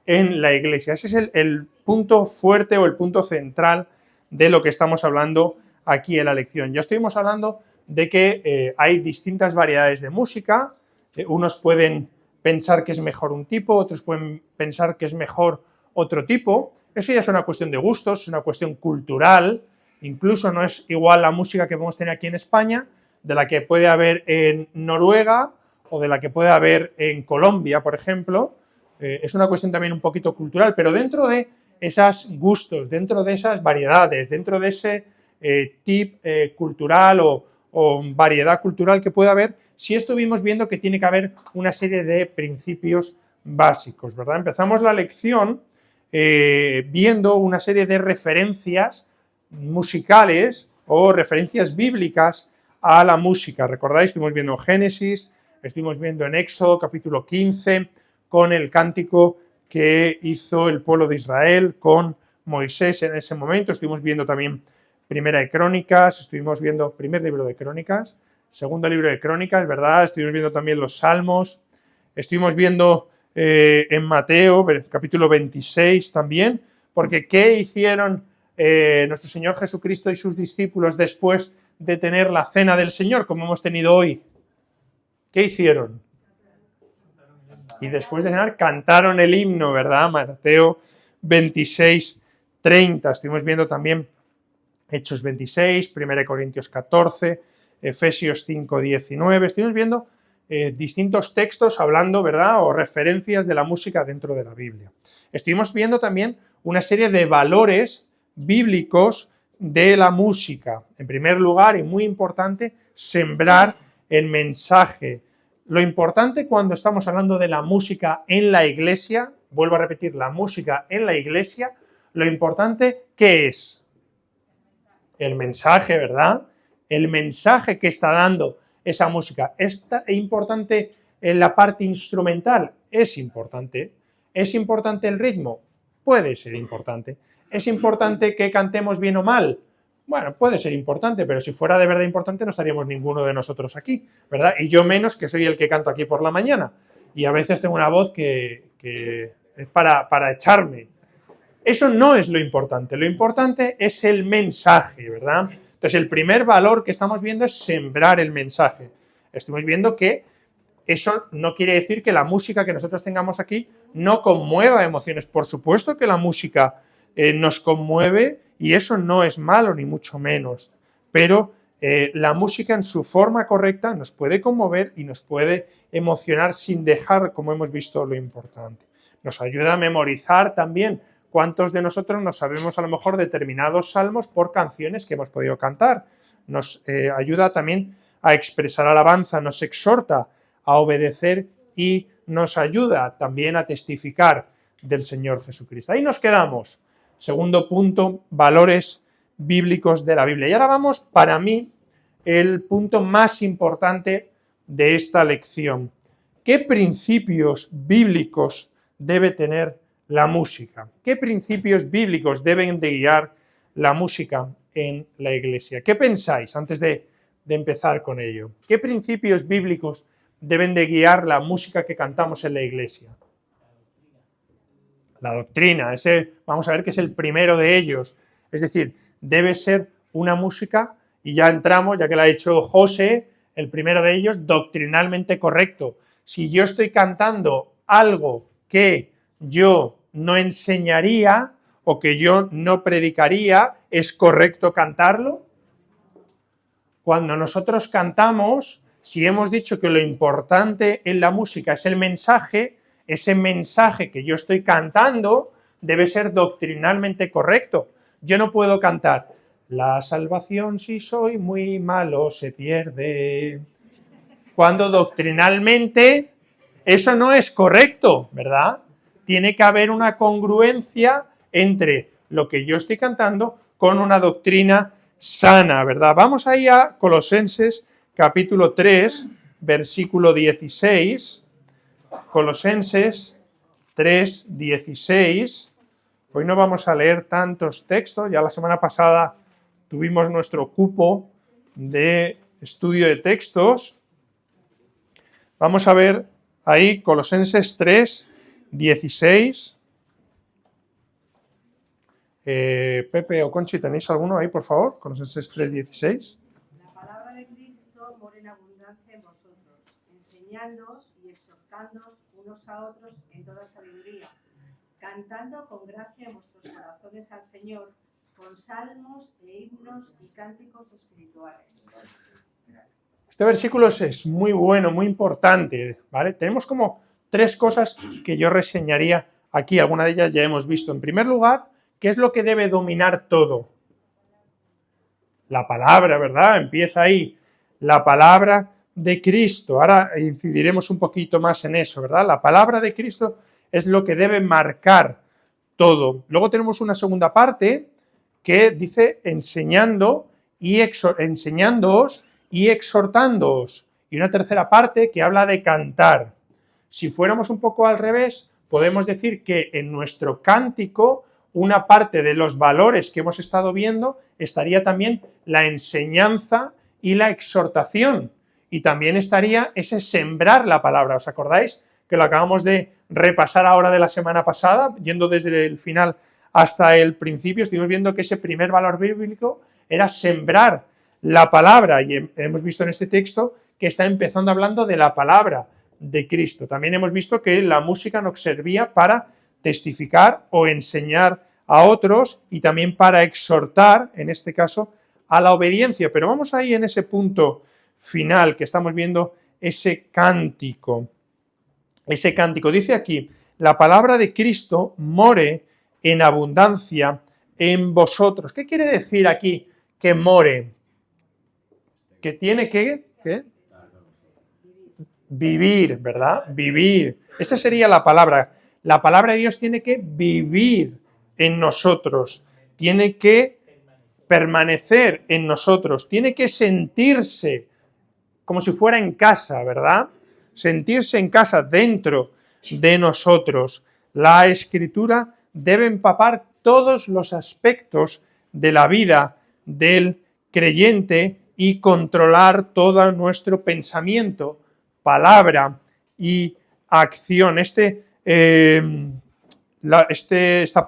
en la iglesia. Ese es el punto fuerte o el punto central de lo que estamos hablando aquí en la lección. Ya estuvimos hablando de que hay distintas variedades de música, unos pueden pensar que es mejor un tipo, otros pueden pensar que es mejor otro tipo. Eso ya es una cuestión de gustos, es una cuestión cultural, incluso no es igual la música que podemos tener aquí en España, de la que puede haber en Noruega o de la que puede haber en Colombia, por ejemplo. Es una cuestión también un poquito cultural, pero dentro de esos gustos, dentro de esas variedades, dentro de ese tip cultural o variedad cultural que puede haber, sí estuvimos viendo que tiene que haber una serie de principios básicos, ¿verdad? Empezamos la lección viendo una serie de referencias musicales o referencias bíblicas a la música. ¿Recordáis? Estuvimos viendo en Génesis, estuvimos viendo en Éxodo capítulo 15 con el cántico que hizo el pueblo de Israel con Moisés en ese momento. Estuvimos viendo también Primera de Crónicas, estuvimos viendo primer libro de Crónicas, segundo libro de Crónicas, ¿verdad? Estuvimos viendo también los Salmos, estuvimos viendo en Mateo, capítulo 26 también, porque ¿qué hicieron nuestro Señor Jesucristo y sus discípulos después de tener la cena del Señor, como hemos tenido hoy? ¿Qué hicieron? Y después de cenar cantaron el himno, ¿verdad? Mateo 26, 30. Estuvimos viendo también Hechos 26, 1 Corintios 14, Efesios 5, 19. Estuvimos viendo distintos textos hablando, ¿verdad? O referencias de la música dentro de la Biblia. Estuvimos viendo también una serie de valores bíblicos de la música. En primer lugar, y muy importante, sembrar el mensaje. Lo importante cuando estamos hablando de la música en la iglesia, vuelvo a repetir, la música en la iglesia, lo importante, ¿qué es? El mensaje, ¿verdad? El mensaje que está dando esa música. ¿Es importante en la parte instrumental? Es importante. ¿Es importante el ritmo? Puede ser importante. ¿Es importante que cantemos bien o mal? Bueno, puede ser importante, pero si fuera de verdad importante no estaríamos ninguno de nosotros aquí, ¿verdad? Y yo menos, que soy el que canto aquí por la mañana. Y a veces tengo una voz que es para echarme. Eso no es lo importante es el mensaje, ¿verdad? Entonces, el primer valor que estamos viendo es sembrar el mensaje. Estamos viendo que eso no quiere decir que la música que nosotros tengamos aquí no conmueva emociones. Por supuesto que la música nos conmueve y eso no es malo, ni mucho menos. Pero la música en su forma correcta nos puede conmover y nos puede emocionar sin dejar, como hemos visto, lo importante. Nos ayuda a memorizar también. ¿Cuántos de nosotros nos sabemos a lo mejor determinados salmos por canciones que hemos podido cantar? Nos ayuda también a expresar alabanza, nos exhorta a obedecer y nos ayuda también a testificar del Señor Jesucristo. Ahí nos quedamos. Segundo punto, valores bíblicos de la Biblia. Y ahora vamos, para mí, el punto más importante de esta lección. ¿Qué principios bíblicos debe tener la música? ¿Qué principios bíblicos deben de guiar la música en la iglesia? ¿Qué pensáis antes de empezar con ello? ¿Qué principios bíblicos deben de guiar la música que cantamos en la iglesia? La doctrina, vamos a ver que es el primero de ellos. Es decir, debe ser una música, y ya entramos, ya que lo ha hecho José, el primero de ellos, doctrinalmente correcto. Si yo estoy cantando algo que yo no enseñaría o que yo no predicaría, ¿es correcto cantarlo? Cuando nosotros cantamos, si hemos dicho que lo importante en la música es el mensaje, ese mensaje que yo estoy cantando debe ser doctrinalmente correcto. Yo no puedo cantar, la salvación si soy muy malo se pierde, cuando doctrinalmente eso no es correcto, ¿verdad? Tiene que haber una congruencia entre lo que yo estoy cantando con una doctrina sana, ¿verdad? Vamos ahí a Colosenses capítulo 3, versículo 16. Colosenses 3, 16. Hoy no vamos a leer tantos textos, ya la semana pasada tuvimos nuestro cupo de estudio de textos. Vamos a ver ahí Colosenses 3, 16. Pepe o Conchi, ¿tenéis alguno ahí, por favor? Colosenses 3:16. La palabra de Cristo mora en abundancia en vosotros, enseñándoos y exhortándoos unos a otros en toda sabiduría, cantando con gracia en vuestros corazones al Señor, con salmos e himnos y cánticos espirituales. Este versículo es muy bueno, muy importante, ¿vale? Tenemos como 3 cosas que yo reseñaría aquí, alguna de ellas ya hemos visto. En primer lugar, ¿qué es lo que debe dominar todo? La palabra, ¿verdad? Empieza ahí, la palabra de Cristo. Ahora incidiremos un poquito más en eso, ¿verdad? La palabra de Cristo es lo que debe marcar todo. Luego tenemos una segunda parte que dice enseñándoos y exhortándoos. Y una tercera parte que habla de cantar. Si fuéramos un poco al revés, podemos decir que en nuestro cántico una parte de los valores que hemos estado viendo estaría también la enseñanza y la exhortación. Y también estaría ese sembrar la palabra. ¿Os acordáis? Que lo acabamos de repasar ahora de la semana pasada, yendo desde el final hasta el principio, estuvimos viendo que ese primer valor bíblico era sembrar la palabra, y hemos visto en este texto que está empezando hablando de la palabra de Cristo. También hemos visto que la música nos servía para testificar o enseñar a otros y también para exhortar, en este caso, a la obediencia. Pero vamos ahí en ese punto final que estamos viendo, ese cántico. Ese cántico dice aquí, la palabra de Cristo more en abundancia en vosotros. ¿Qué quiere decir aquí que more? Que tiene que vivir, ¿verdad? Vivir. Esa sería la palabra. La palabra de Dios tiene que vivir en nosotros, tiene que permanecer en nosotros, tiene que sentirse como si fuera en casa, ¿verdad? Sentirse en casa dentro de nosotros. La Escritura debe empapar todos los aspectos de la vida del creyente y controlar todo nuestro pensamiento, palabra y acción. Esta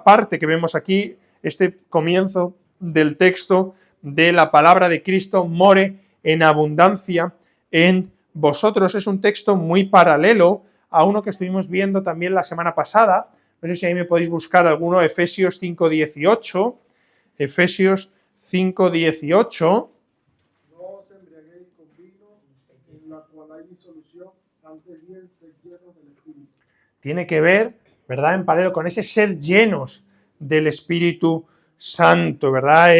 parte que vemos aquí, este comienzo del texto de la palabra de Cristo more en abundancia en vosotros, es un texto muy paralelo a uno que estuvimos viendo también la semana pasada. No sé si ahí me podéis buscar alguno, Efesios 5:18. Efesios 5:18. No os embriaguéis con vino, en la cual hay disolución, antes bien sed llenos del Espíritu. Tiene que ver, ¿verdad?, en paralelo con ese ser llenos del Espíritu Santo, ¿verdad?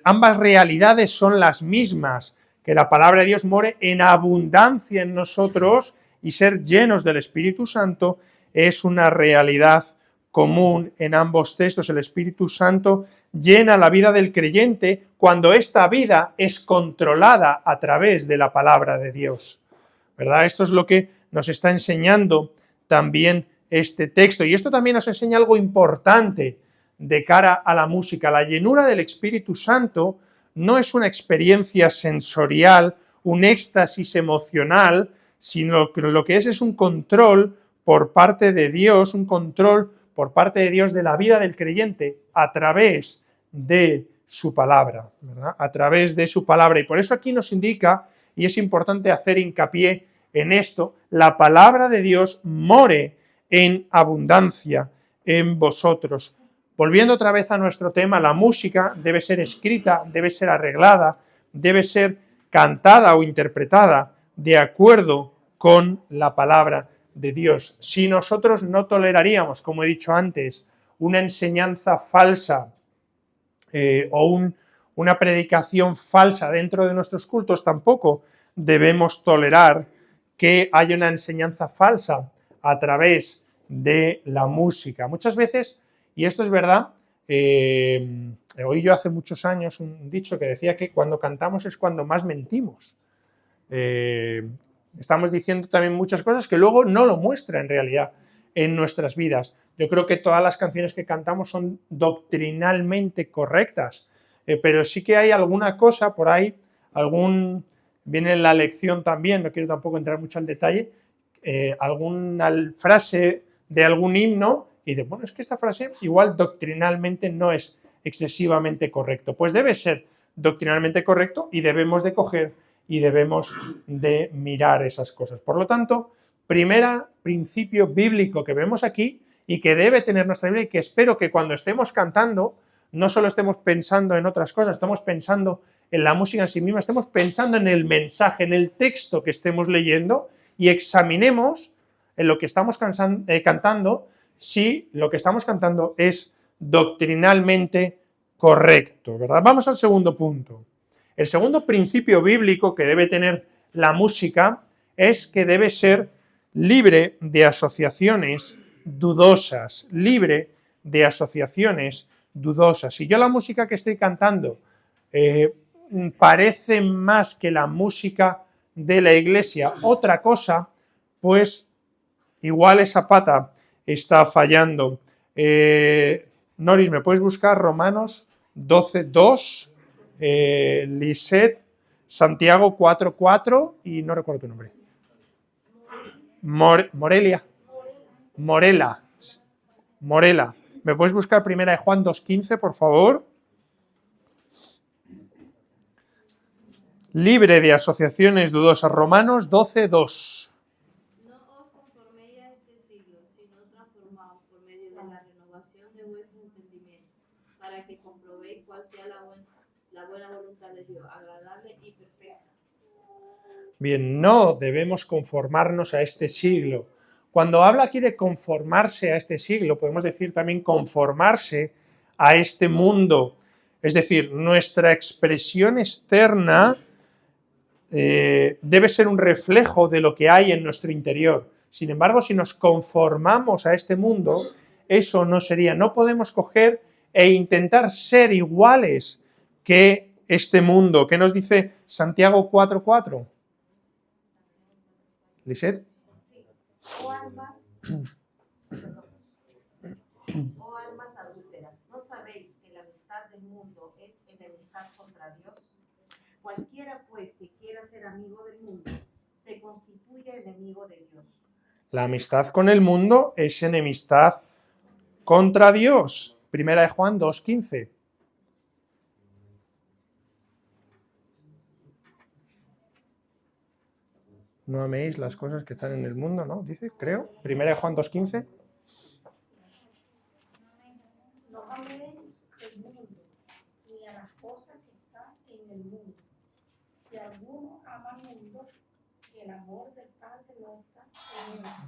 Ambas realidades son las mismas, que la palabra de Dios more en abundancia en nosotros y ser llenos del Espíritu Santo es una realidad común en ambos textos. El Espíritu Santo llena la vida del creyente cuando esta vida es controlada a través de la palabra de Dios, ¿verdad? Esto es lo que nos está enseñando también este texto. Y esto también nos enseña algo importante de cara a la música. La llenura del Espíritu Santo no es una experiencia sensorial, un éxtasis emocional, sino que lo que es un control por parte de Dios, un control por parte de Dios de la vida del creyente a través de su palabra, ¿verdad? A través de su palabra. Y por eso aquí nos indica, y es importante hacer hincapié en esto, la palabra de Dios more en abundancia en vosotros. Volviendo otra vez a nuestro tema, la música debe ser escrita, debe ser arreglada, debe ser cantada o interpretada de acuerdo con la palabra de Dios. Si nosotros no toleraríamos, como he dicho antes, una enseñanza falsa una predicación falsa dentro de nuestros cultos, tampoco debemos tolerar que haya una enseñanza falsa a través de la música. Muchas veces, y esto es verdad, oí yo hace muchos años un dicho que decía que cuando cantamos es cuando más mentimos. Estamos diciendo también muchas cosas que luego no lo muestra en realidad en nuestras vidas. Yo creo que todas las canciones que cantamos son doctrinalmente correctas, pero sí que hay alguna cosa por ahí, viene en la lección también, no quiero tampoco entrar mucho al detalle, alguna frase de algún himno y dices, bueno, es que esta frase igual doctrinalmente no es excesivamente correcto. Pues debe ser doctrinalmente correcto y debemos de coger y debemos de mirar esas cosas. Por lo tanto, primer principio bíblico que vemos aquí y que debe tener nuestra Biblia y que espero que cuando estemos cantando no solo estemos pensando en otras cosas, estamos pensando en la música en sí misma, estemos pensando en el mensaje, en el texto que estemos leyendo y examinemos en lo que estamos cantando si lo que estamos cantando es doctrinalmente correcto, ¿verdad? Vamos al segundo punto. El segundo principio bíblico que debe tener la música es que debe ser libre de asociaciones dudosas, libre de asociaciones dudosas. Si yo la música que estoy cantando parece más que la música de la iglesia otra cosa, pues igual esa pata está fallando. Noris, ¿me puedes buscar Romanos 12:2? Lisette, Santiago 4:4 y no recuerdo tu nombre. Morela. ¿Me puedes buscar primera de Juan 2:15, por favor? Libre de asociaciones dudosas. Romanos 12:2. No os conforméis a este siglo, sino transformaos por medio de la renovación de vuestro entendimiento, para que comprobéis cuál sea la buena voluntad de Dios, agradable y perfecta. Bien, no debemos conformarnos a este siglo. Cuando habla aquí de conformarse a este siglo, podemos decir también conformarse a este mundo. Es decir, nuestra expresión externa debe ser un reflejo de lo que hay en nuestro interior. Sin embargo, si nos conformamos a este mundo, eso no sería. No podemos coger e intentar ser iguales que este mundo. ¿Qué nos dice Santiago 4:4? ¿Lisette? Oh almas adúlteras, ¿no sabéis que la amistad del mundo es enemistad contra Dios? Cualquiera pues que quiera ser amigo del mundo, se constituye enemigo de Dios. La amistad con el mundo es enemistad contra Dios. Primera de Juan 2:15. No améis las cosas que están en el mundo, ¿no? Dice, creo. Primera de Juan 2:15. No améis el mundo, ni a las cosas que están en el mundo. Si alguno ama el mundo, el amor del Padre no está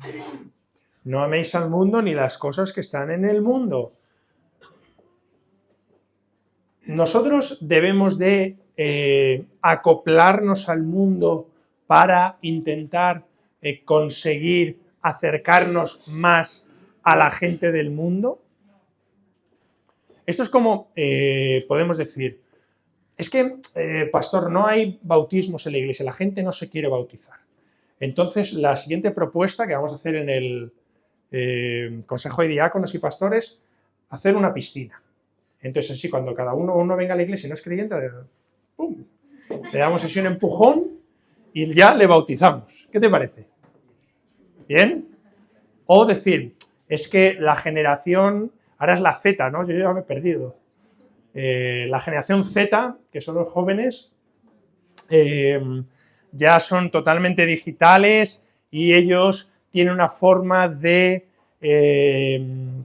en él. No améis al mundo ni las cosas que están en el mundo. Nosotros debemos de acoplarnos al mundo para intentar conseguir acercarnos más a la gente del mundo. Esto es como, podemos decir, es que, pastor, no hay bautismos en la iglesia, la gente no se quiere bautizar. Entonces, la siguiente propuesta que vamos a hacer en el Consejo de Diáconos y Pastores, hacer una piscina. Entonces, así, cuando cada uno venga a la iglesia y no es creyente, ¡pum!, le damos así un empujón y ya le bautizamos. ¿Qué te parece? ¿Bien? O decir, es que la generación, ahora es la Z, ¿no? Yo ya me he perdido. La generación Z, que son los jóvenes, ya son totalmente digitales y ellos tienen una forma de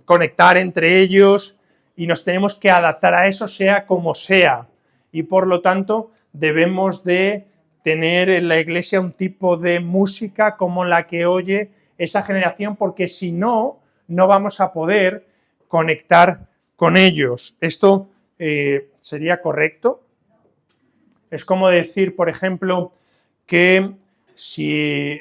conectar entre ellos y nos tenemos que adaptar a eso sea como sea. Y por lo tanto debemos de tener en la iglesia un tipo de música como la que oye esa generación, porque si no, no vamos a poder conectar con ellos. ¿Esto sería correcto? Es como decir, por ejemplo, que si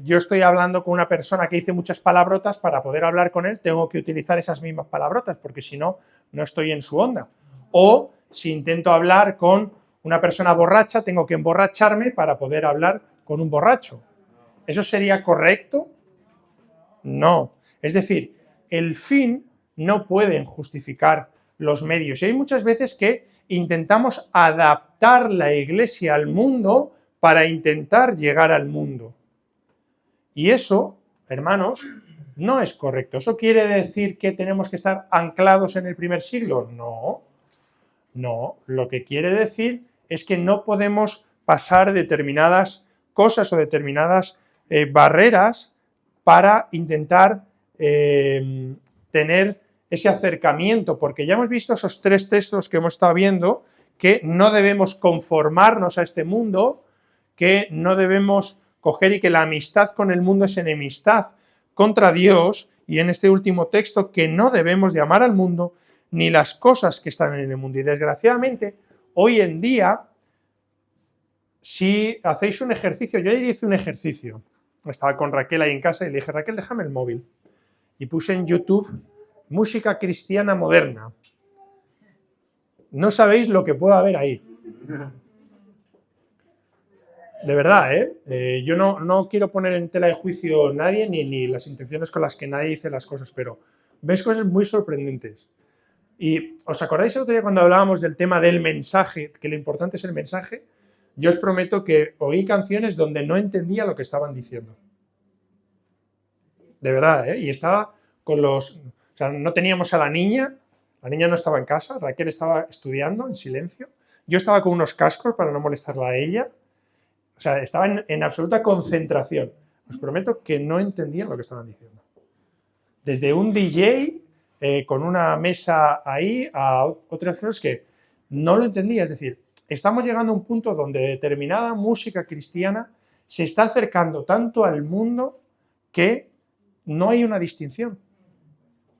yo estoy hablando con una persona que dice muchas palabrotas, para poder hablar con él tengo que utilizar esas mismas palabrotas, porque si no, no estoy en su onda. O si intento hablar con una persona borracha, tengo que emborracharme para poder hablar con un borracho. ¿Eso sería correcto? No. Es decir, el fin no puede justificar los medios. Y hay muchas veces que intentamos adaptar la iglesia al mundo para intentar llegar al mundo. Y eso, hermanos, no es correcto. ¿Eso quiere decir que tenemos que estar anclados en el primer siglo? No, no. Lo que quiere decir es que no podemos pasar determinadas cosas o determinadas barreras para intentar tener ese acercamiento, porque ya hemos visto esos tres textos que hemos estado viendo, que no debemos conformarnos a este mundo, que no debemos coger y que la amistad con el mundo es enemistad contra Dios, y en este último texto que no debemos de amar al mundo ni las cosas que están en el mundo. Y desgraciadamente, hoy en día, si hacéis un ejercicio, yo ayer hice un ejercicio, estaba con Raquel ahí en casa y le dije, Raquel, déjame el móvil. Y puse en YouTube música cristiana moderna. No sabéis lo que puede haber ahí. De verdad, ¿eh? Yo no quiero poner en tela de juicio a nadie ni las intenciones con las que nadie dice las cosas, pero ves cosas muy sorprendentes. Y ¿os acordáis el otro día cuando hablábamos del tema del mensaje, que lo importante es el mensaje? Yo os prometo que oí canciones donde no entendía lo que estaban diciendo. De verdad, ¿eh? Y estaba con los... O sea, no teníamos a la niña no estaba en casa, Raquel estaba estudiando en silencio, yo estaba con unos cascos para no molestarla a ella, o sea, estaba en absoluta concentración. Os prometo que no entendía lo que estaban diciendo. Desde un DJ con una mesa ahí a otras cosas que no lo entendía, es decir, estamos llegando a un punto donde determinada música cristiana se está acercando tanto al mundo que no hay una distinción,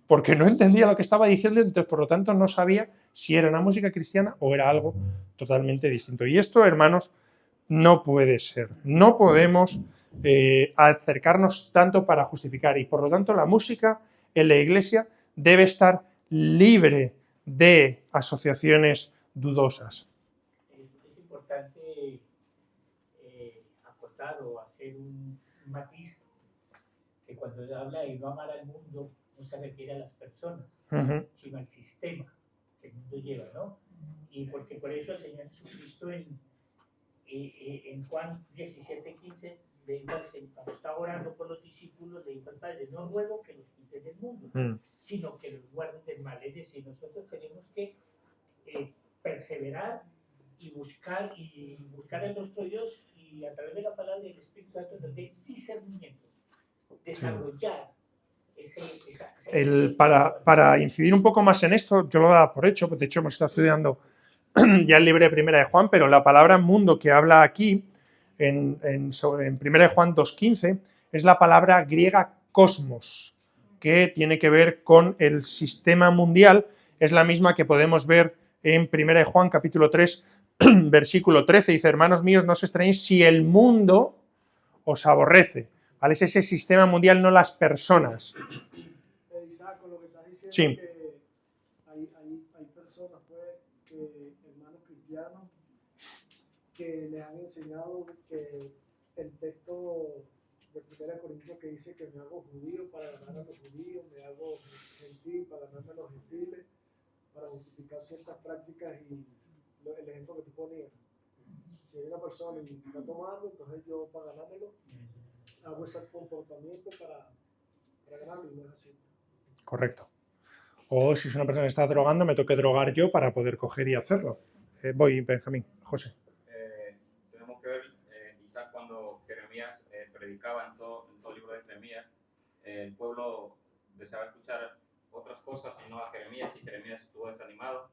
porque no entendía lo que estaba diciendo, entonces por lo tanto no sabía si era una música cristiana o era algo totalmente distinto. Y esto, hermanos, no puede ser. No podemos acercarnos tanto para justificar, y por lo tanto la música en la iglesia debe estar libre de asociaciones dudosas. Es importante acotar o hacer un matiz que cuando se habla de no amar al mundo no se refiere a las personas, sino al sistema que el mundo lleva, ¿no? Y porque por eso el Señor Jesucristo en Juan 17:15 cuando estaba orando por los discípulos le dijo al Padre, no ruego que los quiten del mundo, sino que los guarden del mal. Es decir, nosotros tenemos que perseverar y buscar en nuestro Dios, y a través de la palabra del Espíritu Santo nos dé discernimiento, desarrollar para incidir un poco más en esto, yo lo daba por hecho, pues de hecho hemos estado estudiando ya el libro de Primera de Juan, pero la palabra mundo que habla aquí en Primera de Juan 2:15 es la palabra griega cosmos, que tiene que ver con el sistema mundial, es la misma que podemos ver en Primera de Juan capítulo 3 versículo 13, dice, hermanos míos, no os extrañéis si el mundo os aborrece, ¿vale? Es ese sistema mundial, no las personas. Isaac, con lo que estás diciendo, sí. Que hay personas, pues, hermanos cristianos, que les han enseñado que el texto de 1 Corintios que dice que me hago judío para ganar a los judíos, me hago gentil para ganarme a los gentiles, para justificar ciertas prácticas, y el ejemplo que tú ponías. Si hay una persona y está tomando, entonces yo para ganármelo hago ese comportamiento para ganarlo, y no es así. Correcto. O si es una persona que está drogando, me toque drogar yo para poder coger y hacerlo. Voy, Benjamín. José. Tenemos que ver, Isaac, cuando Jeremías predicaba en todo el libro de Jeremías, el pueblo deseaba escuchar otras cosas y no a Jeremías, y Jeremías estuvo desanimado,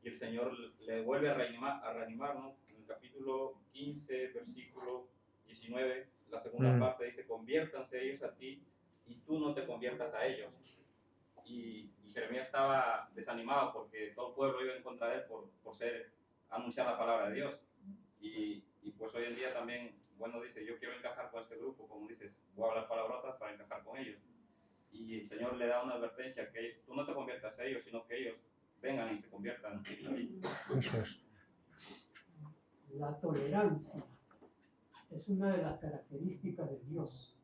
y el Señor le vuelve a reanimar, ¿no? En el capítulo 15, versículo 19, la segunda parte dice, conviértanse ellos a ti y tú no te conviertas a ellos. Y Jeremías estaba desanimado porque todo el pueblo iba en contra de él por anunciar la palabra de Dios. Y pues hoy en día también, bueno, dice, yo quiero encajar con este grupo, como dices, voy a hablar palabrotas para encajar con ellos. Y el Señor le da una advertencia, que tú no te conviertas a ellos, sino que ellos vengan y se conviertan. Eso es. La tolerancia es una de las características de Dios.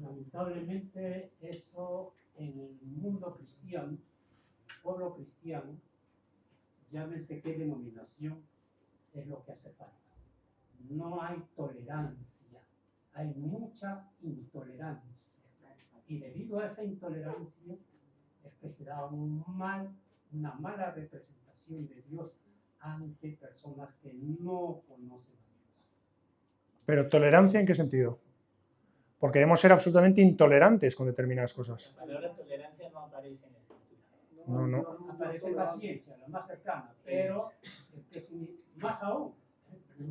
Lamentablemente eso en el mundo cristiano, pueblo cristiano, llámese qué denominación, es lo que hace falta. No hay tolerancia, hay mucha intolerancia. Y debido a esa intolerancia es que se da una mala representación de Dios ante personas que no conocen a Dios. Pero tolerancia, ¿en qué sentido? Porque debemos ser absolutamente intolerantes con determinadas cosas. La palabra tolerancia no aparece en la escritura. No. Aparece paciencia, la más cercana, pero es más aún,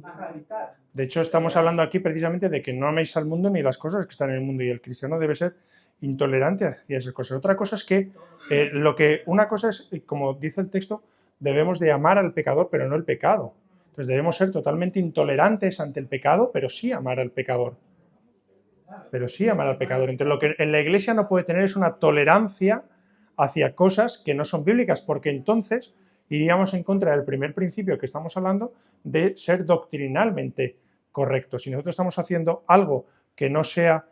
más radical. De hecho, estamos hablando aquí precisamente de que no améis al mundo ni las cosas que están en el mundo, y el cristiano debe ser intolerante hacia esas cosas. Otra cosa es que, una cosa es, como dice el texto, debemos de amar al pecador, pero no el pecado. Entonces debemos ser totalmente intolerantes ante el pecado, pero sí amar al pecador. Entonces lo que en la iglesia no puede tener es una tolerancia hacia cosas que no son bíblicas, porque entonces iríamos en contra del primer principio que estamos hablando de ser doctrinalmente correctos. Si nosotros estamos haciendo algo que no sea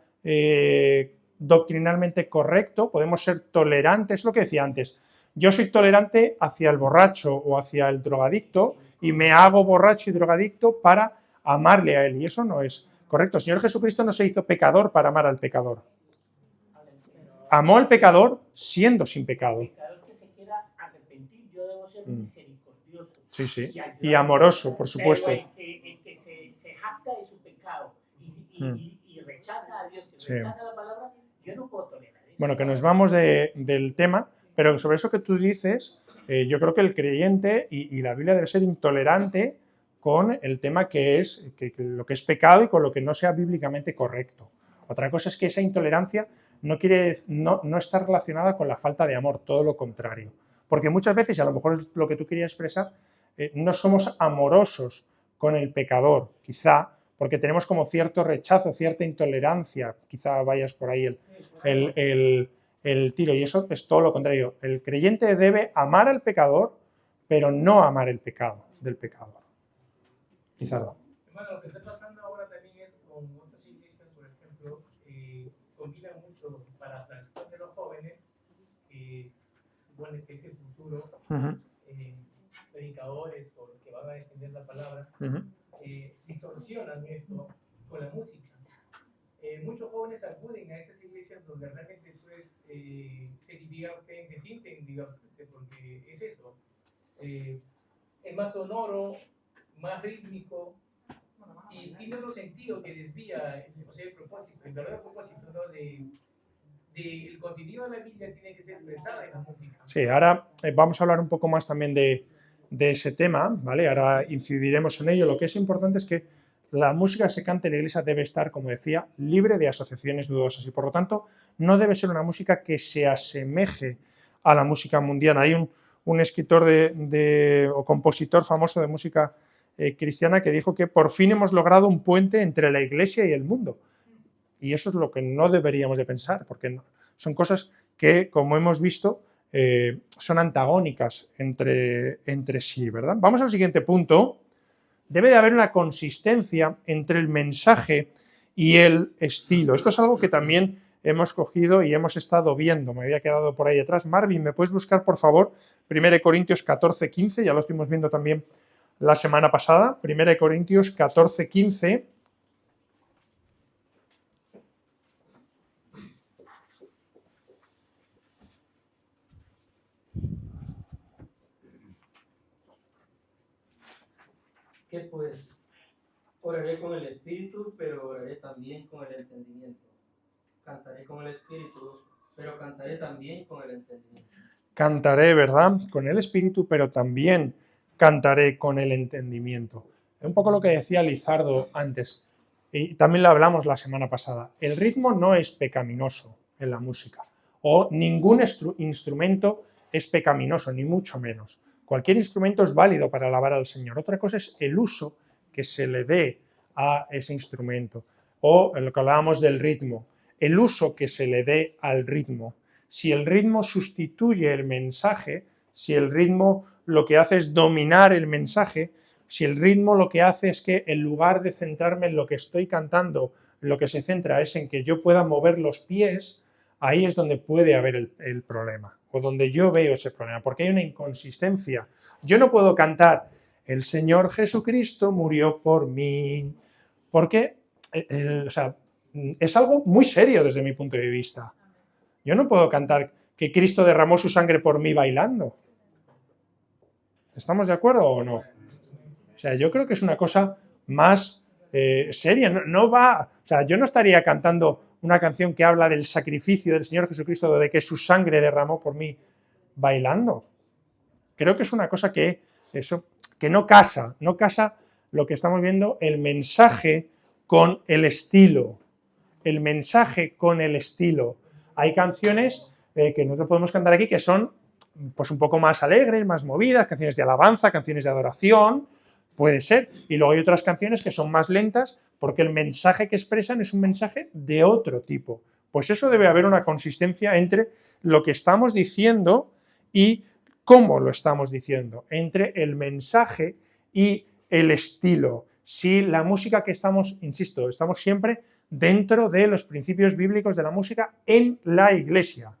doctrinalmente correcto, podemos ser tolerantes, es lo que decía antes. Yo soy tolerante hacia el borracho o hacia el drogadicto y me hago borracho y drogadicto para amarle a él, y eso no es correcto. El Señor Jesucristo no se hizo pecador para amar al pecador. Amó al pecador siendo sin pecado. El pecador que se quiera arrepentir, yo debo ser misericordioso. Sí. Y amoroso, por supuesto. Pero el que se jacta de su pecado y rechaza a Dios, rechaza la palabra, yo no puedo tolerar eso. Bueno, que nos vamos del tema, pero sobre eso que tú dices, yo creo que el creyente y la Biblia debe ser intolerante con el tema que es lo que es pecado y con lo que no sea bíblicamente correcto. Otra cosa es que esa intolerancia no está relacionada con la falta de amor, todo lo contrario. Porque muchas veces, y a lo mejor es lo que tú querías expresar, no somos amorosos con el pecador, quizá porque tenemos como cierto rechazo, cierta intolerancia, quizá vayas por ahí el tiro, y eso es todo lo contrario. El creyente debe amar al pecador, pero no amar el pecado del pecador. Lizardo. Bueno, lo que está pasando ahora también es con otras iglesias, por ejemplo, combinan mucho para la transición de los jóvenes, que supone que es el futuro, predicadores o que van a defender la palabra, distorsionan esto con la música. Muchos jóvenes acuden a estas iglesias donde realmente pues, se sienten, digamos, porque es eso. Es más sonoro, más rítmico y tiene otro sentido que desvía, o sea, el propósito, el verdadero propósito, ¿no? El contenido de la Biblia tiene que ser expresado en la música. Sí, ahora vamos a hablar un poco más también de ese tema, ¿vale? Ahora incidiremos en ello. Lo que es importante es que la música que se canta en la iglesia debe estar, como decía, libre de asociaciones dudosas y por lo tanto no debe ser una música que se asemeje a la música mundial. Hay un escritor o compositor famoso de música cristiana que dijo que por fin hemos logrado un puente entre la iglesia y el mundo. Y eso es lo que no deberíamos de pensar, porque son cosas que, como hemos visto, son antagónicas entre sí, ¿verdad? Vamos al siguiente punto. Debe de haber una consistencia entre el mensaje y el estilo. Esto es algo que también hemos cogido y hemos estado viendo. Me había quedado por ahí atrás. Marvin, ¿me puedes buscar, por favor, 1 Corintios 14, 15? Ya lo estuvimos viendo también la semana pasada. 1 Corintios 14, 15. Que pues oraré con el espíritu, pero oraré también con el entendimiento. Cantaré con el espíritu, pero cantaré también con el entendimiento. Cantaré, ¿verdad? Con el espíritu, pero también cantaré con el entendimiento. Es un poco lo que decía Lizardo antes, y también lo hablamos la semana pasada. El ritmo no es pecaminoso en la música, o ningún instrumento es pecaminoso, ni mucho menos. Cualquier instrumento es válido para alabar al Señor. Otra cosa es el uso que se le dé a ese instrumento. O lo que hablábamos del ritmo, el uso que se le dé al ritmo. Si el ritmo sustituye el mensaje, si el ritmo lo que hace es dominar el mensaje, si el ritmo lo que hace es que en lugar de centrarme en lo que estoy cantando, lo que se centra es en que yo pueda mover los pies, ahí es donde puede haber el problema, o donde yo veo ese problema, porque hay una inconsistencia. Yo no puedo cantar, el Señor Jesucristo murió por mí, porque es algo muy serio desde mi punto de vista. Yo no puedo cantar que Cristo derramó su sangre por mí bailando. ¿Estamos de acuerdo o no? O sea, yo creo que es una cosa más seria. No va, o sea, yo no estaría cantando una canción que habla del sacrificio del Señor Jesucristo, de que su sangre derramó por mí bailando. Creo que es una cosa que no casa lo que estamos viendo, el mensaje con el estilo. El mensaje con el estilo. Hay canciones que nosotros podemos cantar aquí que son pues un poco más alegres, más movidas, canciones de alabanza, canciones de adoración, puede ser. Y luego hay otras canciones que son más lentas porque el mensaje que expresan es un mensaje de otro tipo. Pues eso debe haber una consistencia entre lo que estamos diciendo y cómo lo estamos diciendo, entre el mensaje y el estilo. Si la música que estamos, insisto, estamos siempre dentro de los principios bíblicos de la música en la iglesia.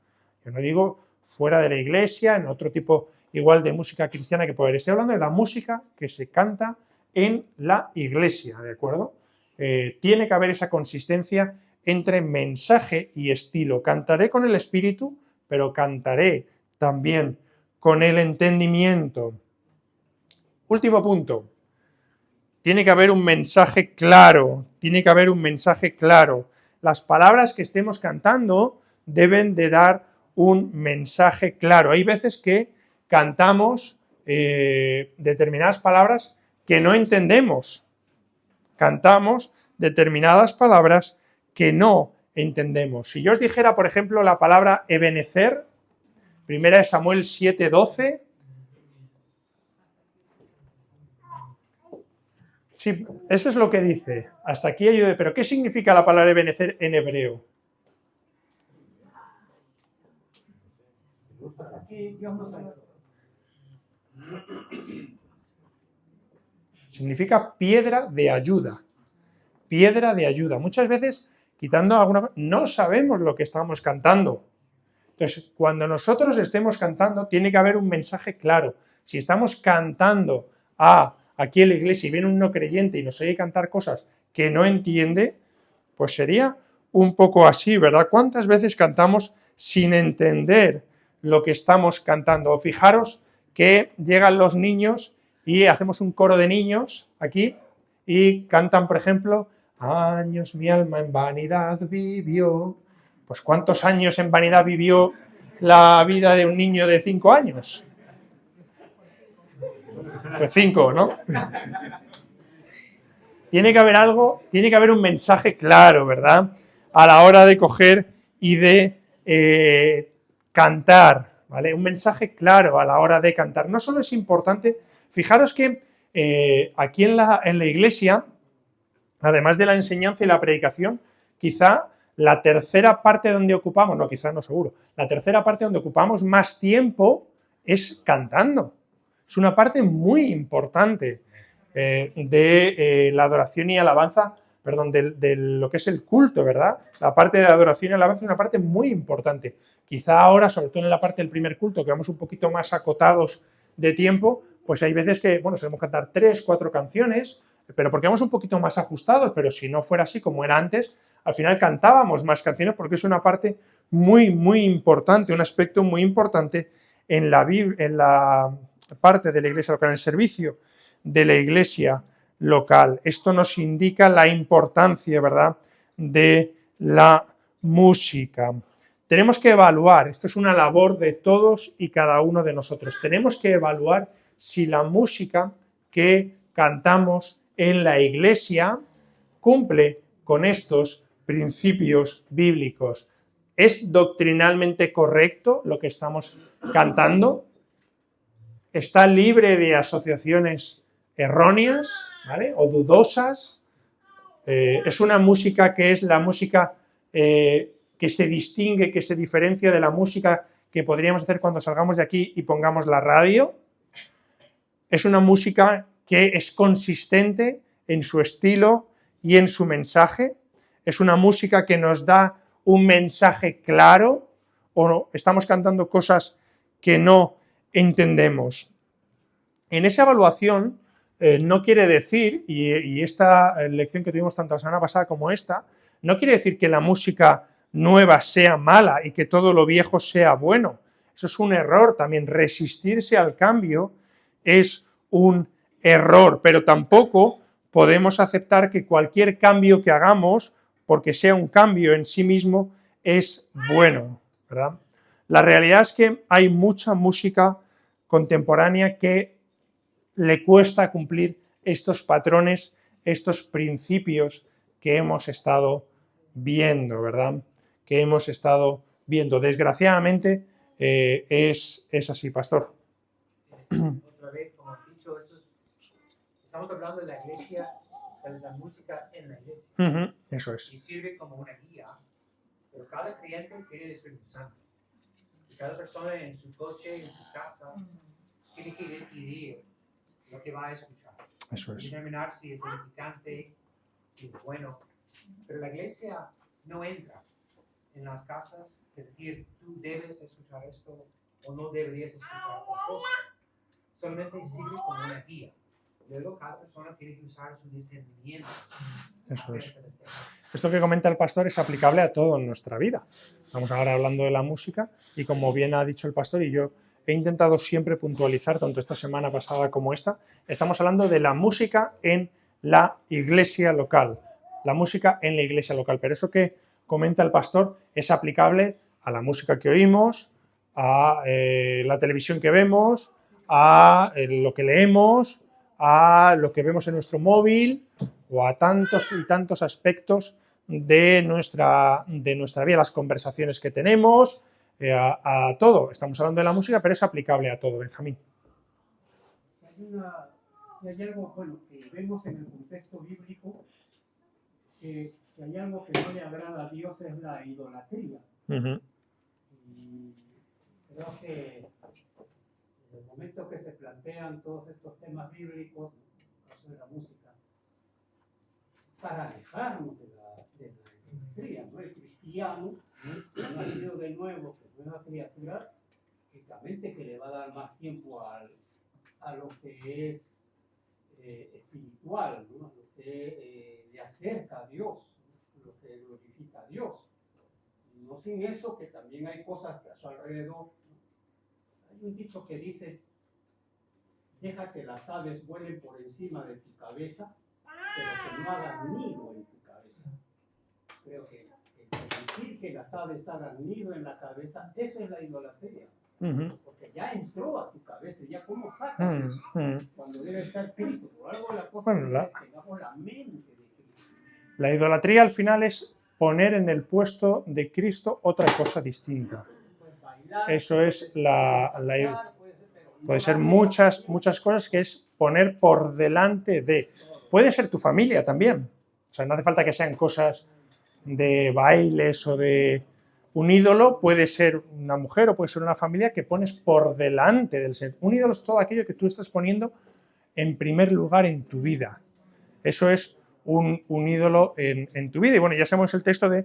Yo no digo fuera de la iglesia, en otro tipo igual de música cristiana que pueda haber. Estoy hablando de la música que se canta en la iglesia, ¿de acuerdo? Tiene que haber esa consistencia entre mensaje y estilo. Cantaré con el espíritu, pero cantaré también con el entendimiento. Último punto. Tiene que haber un mensaje claro. Tiene que haber un mensaje claro. Las palabras que estemos cantando deben de dar un mensaje claro. Hay veces que cantamos determinadas palabras que no entendemos. Cantamos determinadas palabras que no entendemos. Si yo os dijera, por ejemplo, la palabra Ebenezer, 1 Samuel 7:12. Sí, eso es lo que dice. Hasta aquí ayude. Pero ¿qué significa la palabra Ebenezer en hebreo? Significa piedra de ayuda. Piedra de ayuda. Muchas veces, quitando alguna, no sabemos lo que estamos cantando. Entonces, cuando nosotros estemos cantando, tiene que haber un mensaje claro. Si estamos cantando aquí en la iglesia y viene un no creyente y nos oye cantar cosas que no entiende, pues sería un poco así, ¿verdad? ¿Cuántas veces cantamos sin entender lo que estamos cantando? O fijaros que llegan los niños y hacemos un coro de niños aquí y cantan, por ejemplo, años mi alma en vanidad vivió. Pues ¿cuántos años en vanidad vivió la vida de un niño de 5 años? Pues 5, ¿no? Tiene que haber algo, tiene que haber un mensaje claro, ¿verdad? A la hora de coger y de cantar, ¿vale? Un mensaje claro a la hora de cantar. No solo es importante, fijaros que aquí en la iglesia, además de la enseñanza y la predicación, quizá la tercera parte donde ocupamos, no, quizá no seguro, la tercera parte donde ocupamos más tiempo es cantando. Es una parte muy importante de la adoración y alabanza, perdón, de lo que es el culto, ¿verdad? La parte de adoración y alabanza es una parte muy importante. Quizá ahora, sobre todo en la parte del primer culto, que vamos un poquito más acotados de tiempo, pues hay veces que, bueno, solemos cantar 3, 4 canciones, pero porque vamos un poquito más ajustados, pero si no fuera así como era antes, al final cantábamos más canciones porque es una parte muy, muy importante, un aspecto muy importante en la parte de la iglesia local, en el servicio de la iglesia local. Esto nos indica la importancia, ¿verdad?, de la música. Tenemos que evaluar, esto es una labor de todos y cada uno de nosotros, tenemos que evaluar si la música que cantamos en la iglesia cumple con estos principios bíblicos. ¿Es doctrinalmente correcto lo que estamos cantando? ¿Está libre de asociaciones erróneas, ¿vale?, o dudosas? ¿Es una música que es la música que se distingue, que se diferencia de la música que podríamos hacer cuando salgamos de aquí y pongamos la radio? ¿Es una música que es consistente en su estilo y en su mensaje? ¿Es una música que nos da un mensaje claro o no? ¿Estamos cantando cosas que no entendemos? En esa evaluación no quiere decir, y esta lección que tuvimos tanto la semana pasada como esta, no quiere decir que la música nueva sea mala y que todo lo viejo sea bueno. Eso es un error también. Resistirse al cambio es un error, pero tampoco podemos aceptar que cualquier cambio que hagamos, porque sea un cambio en sí mismo, es bueno, ¿verdad? La realidad es que hay mucha música contemporánea que le cuesta cumplir estos patrones, estos principios que hemos estado viendo, ¿verdad? Que hemos estado viendo. Desgraciadamente es así, pastor. Otra vez, como has dicho, estamos hablando de la iglesia, de la música en la iglesia. Eso es. Y sirve como una guía, pero cada creyente tiene el Espíritu Santo. Y cada persona en su coche, en su casa, tiene que decidir lo que va a escuchar. Eso es. Determinar si es edificante, si es bueno. Pero la iglesia no entra en las casas de decir, tú debes escuchar esto o no deberías escuchar otra cosa. Solamente sirve como una guía. Luego cada persona tiene que usar su discernimiento. Eso es. Esto que comenta el pastor es aplicable a todo en nuestra vida. Estamos ahora hablando de la música y como bien ha dicho el pastor y yo he intentado siempre puntualizar, tanto esta semana pasada como esta, estamos hablando de la música en la iglesia local. La música en la iglesia local. Pero eso que comenta el pastor es aplicable a la música que oímos, a la televisión que vemos, a lo que leemos, a lo que vemos en nuestro móvil o a tantos y tantos aspectos de nuestra vida, las conversaciones que tenemos, a todo. Estamos hablando de la música, pero es aplicable a todo, Benjamín. Si hay algo bueno que vemos en el contexto bíblico, que si hay algo que no le agrada a Dios es la idolatría. Y creo que en el momento que se plantean todos estos temas bíblicos, en el caso de la música, para alejarnos de la idolatría, ¿no? El cristiano, ¿no?, ha nacido de nuevo, que nueva criatura, lógicamente que le va a dar más tiempo a lo que es espiritual, ¿no?, a lo que le acerca a Dios, lo que glorifica a Dios. No sin eso, que también hay cosas que a su alrededor. Hay un dicho que dice: deja que las aves vuelen por encima de tu cabeza, pero que no hagan nido en tu cabeza. Creo que permitir que las aves hagan nido en la cabeza, eso es la idolatría. Porque ya entró a tu cabeza, ya cómo sacas eso, cuando debe estar Cristo. Por algo la cosa dice, tengamos la mente de Cristo. La idolatría al final es poner en el puesto de Cristo otra cosa distinta. Eso es puede ser muchas cosas, que es poner por delante de. Puede ser tu familia también. O sea, no hace falta que sean cosas de bailes o de un ídolo. Puede ser una mujer o puede ser una familia que pones por delante del ser. Un ídolo es todo aquello que tú estás poniendo en primer lugar en tu vida. Eso es un ídolo en tu vida. Y bueno, ya sabemos el texto de: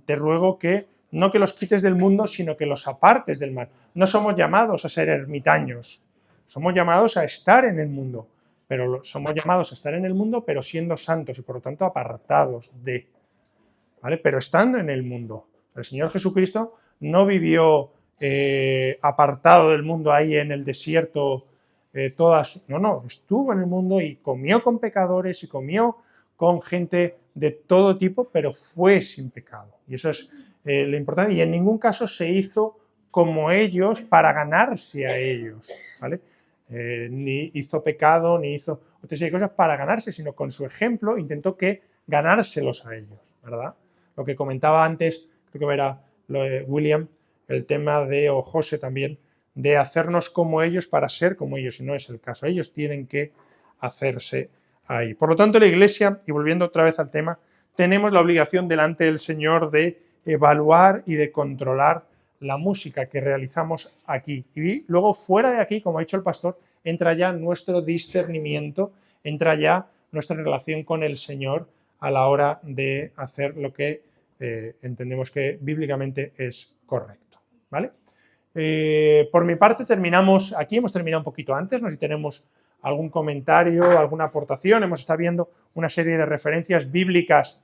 te ruego que no que los quites del mundo, sino que los apartes del mal. No somos llamados a ser ermitaños, somos llamados a estar en el mundo, pero somos llamados a estar en el mundo, pero siendo santos y por lo tanto apartados de, ¿vale? Pero estando en el mundo. El Señor Jesucristo no vivió apartado del mundo ahí en el desierto, no, estuvo en el mundo y comió con pecadores y comió con gente de todo tipo, pero fue sin pecado. Y eso es lo importante. Y en ningún caso se hizo como ellos para ganarse a ellos, ¿vale? Ni hizo pecado, ni hizo otra serie de cosas para ganarse, sino con su ejemplo intentó ganárselos a ellos, ¿verdad? Lo que comentaba antes, creo que era lo de William, el tema o José también, de hacernos como ellos para ser como ellos, y no es el caso. Ellos tienen que hacerse ahí. Por lo tanto, la Iglesia, y volviendo otra vez al tema, tenemos la obligación delante del Señor de evaluar y de controlar la música que realizamos aquí. Y luego, fuera de aquí, como ha dicho el pastor, entra ya nuestro discernimiento, entra ya nuestra relación con el Señor a la hora de hacer lo que entendemos que bíblicamente es correcto, ¿vale? Por mi parte terminamos aquí, hemos terminado un poquito antes, no sé si tenemos algún comentario, alguna aportación. Hemos estado viendo una serie de referencias bíblicas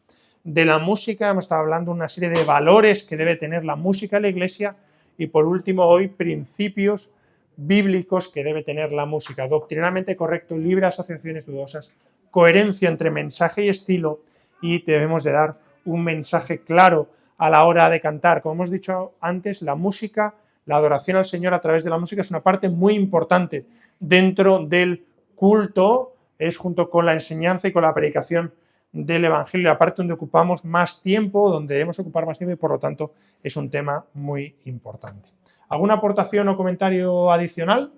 de la música, hemos estado hablando de una serie de valores que debe tener la música en la Iglesia y por último hoy principios bíblicos que debe tener la música: doctrinalmente correcto, libre de asociaciones dudosas, coherencia entre mensaje y estilo, y debemos de dar un mensaje claro a la hora de cantar. Como hemos dicho antes, la música, la adoración al Señor a través de la música es una parte muy importante dentro del culto, es junto con la enseñanza y con la predicación del Evangelio, la parte donde ocupamos más tiempo, donde debemos ocupar más tiempo y por lo tanto es un tema muy importante. ¿Alguna aportación o comentario adicional?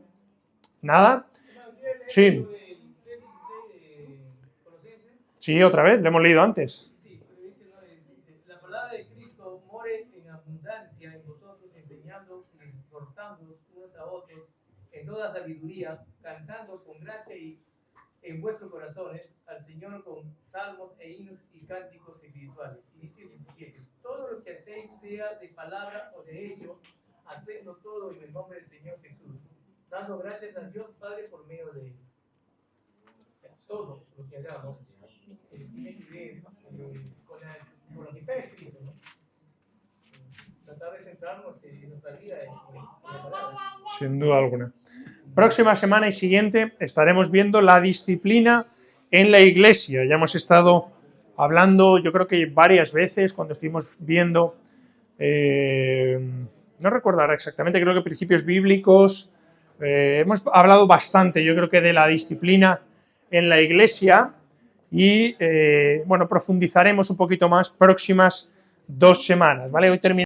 ¿Nada? Sí. Sí, otra vez, lo hemos leído antes. Sí, dice, la palabra de Cristo more en abundancia en vosotros, enseñando y exhortándoos unos a otros en toda sabiduría, cantando con gracia y en vuestros corazones al Señor con salmos e himnos y cánticos espirituales. Y dice el 17, todo lo que hacéis, sea de palabra o de hecho, hacedlo todo en el nombre del Señor Jesús, dando gracias a Dios Padre por medio de él. O sea, todo lo que hagamos tiene que ver con lo que está escrito, ¿no? Tratar de centrarnos en nuestra vida en la palabra. Sin duda alguna. Próxima semana y siguiente estaremos viendo la disciplina en la Iglesia. Ya hemos estado hablando, yo creo que varias veces, cuando estuvimos viendo, no recuerdo ahora exactamente, creo que principios bíblicos, hemos hablado bastante, yo creo que de la disciplina en la Iglesia y, bueno, profundizaremos un poquito más próximas 2 semanas, ¿vale? Hoy terminamos.